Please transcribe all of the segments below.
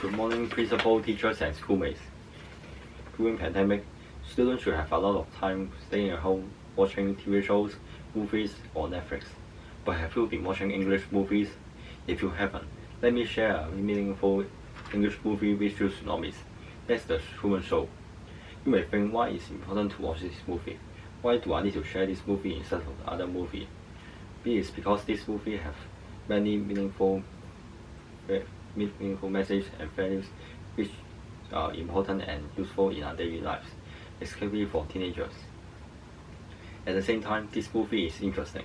Good morning, principal, teachers, and schoolmates. During pandemic, students should have a lot of time staying at home, watching TV shows, movies, or Netflix. But have you been watching English movies? If you haven't, let me share a meaningful English movie which you should not miss. That's The Truman Show. You may think, why it's important to watch this movie? Why do I need to share this movie instead of other movie? It is because this movie have many meaningful messages and values which are important and useful in our daily lives, especially for teenagers. At the same time, this movie is interesting.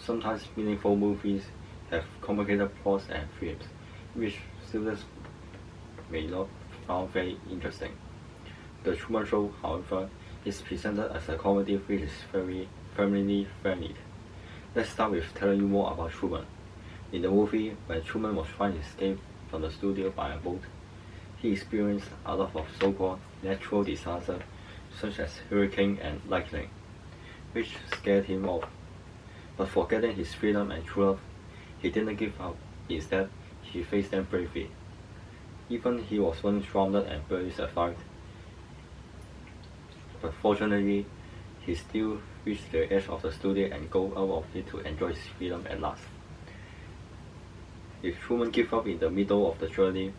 Sometimes meaningful movies have complicated plots and themes, which students may not find very interesting. The Truman Show, however, is presented as a comedy which is very family friendly. Let's start with telling you more about Truman. In the movie, when Truman was trying to escape from the studio by a boat, he experienced a lot of so-called natural disasters such as hurricane and lightning, which scared him off. But forgetting his freedom and true love, he didn't give up. Instead, he faced them bravely. Even he was once drowned and barely survived. But fortunately, he still reached the edge of the studio and got out of it to enjoy his freedom at last. If Truman gave up in the middle of the journey,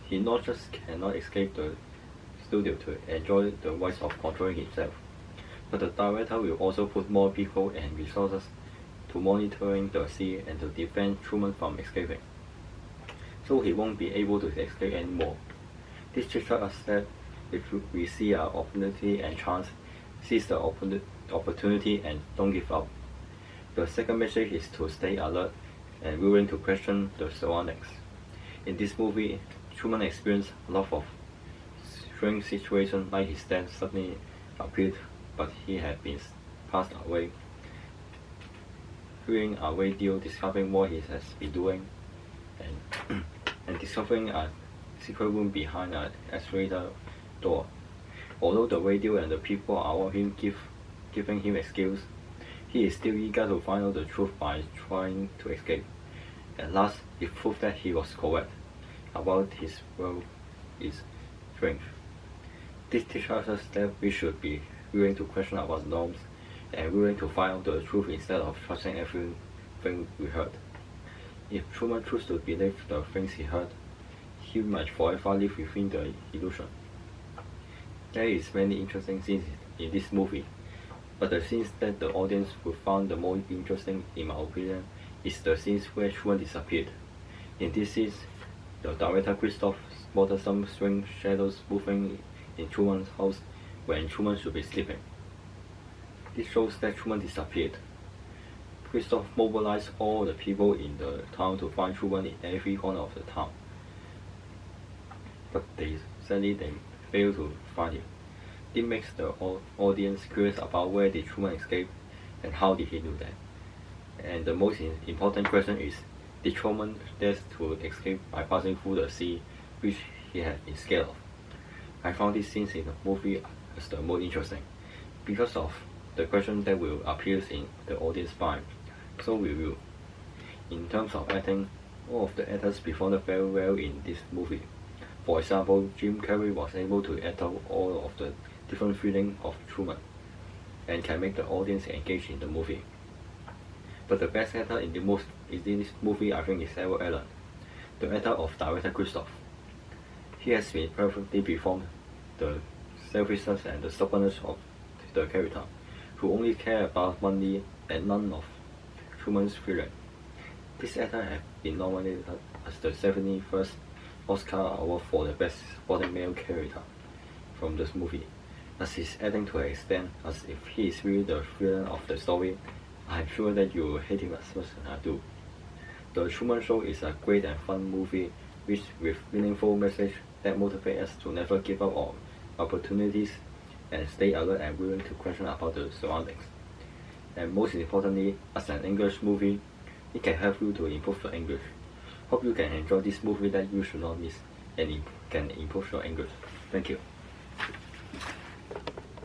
he not just cannot escape the studio to enjoy the rights of controlling himself, but the director will also put more people and resources to monitoring the sea and to defend Truman from escaping, so he won't be able to escape anymore. This teaches us that if we see an opportunity and chance, seize the opportunity and don't give up. The second message is to stay alert and willing to question the surroundings. In this movie, Truman experienced a lot of strange situations, like his dad suddenly appeared but he had been passed away, hearing a radio discovering what he has been doing, and discovering a secret room behind an escalator door. Although the radio and the people are giving him excuse, he is still eager to find out the truth by trying to escape. At last, he proved that he was correct about his world is strange. This teaches us that we should be willing to question our norms and willing to find out the truth instead of trusting everything we heard. If Truman chose to believe the things he heard, he might forever live within the illusion. There is many interesting scenes in this movie, but the scenes that the audience will find the most interesting, in my opinion, is the scenes where Truman disappeared. In these scenes, the director Christoph spotted some strange shadows moving in Truman's house when Truman should be sleeping. This shows that Truman disappeared. Christoph mobilized all the people in the town to find Truman in every corner of the town, but sadly they failed to find him. This makes the audience curious about where did Truman escape and how did he do that. And the most important question is, did Truman dare to escape by passing through the sea, which he had been scared of? I found these scenes in the movie as the most interesting, because of the question that will appear in the audience mind. So we will. In terms of acting, all of the actors performed very well in this movie. For example, Jim Carrey was able to act out all of the different feelings of Truman, and can make the audience engage in the movie. But the best actor in this movie, I think, is Edward Allen, the actor of director Christoph. He has been perfectly performed the selfishness and the stubbornness of the character, who only care about money and none of Truman's feeling. This actor has been nominated as the 71st Oscar Award for the Best Supporting Male Character from this movie, as he's acting to an extent as if he is really the villain of the story. I'm sure that you will hate him as much as I do. The Truman Show is a great and fun movie with meaningful message that motivate us to never give up on opportunities and stay alert and willing to question about the surroundings. And most importantly, as an English movie, it can help you to improve your English. Hope you can enjoy this movie that you should not miss and can improve your English. Thank you.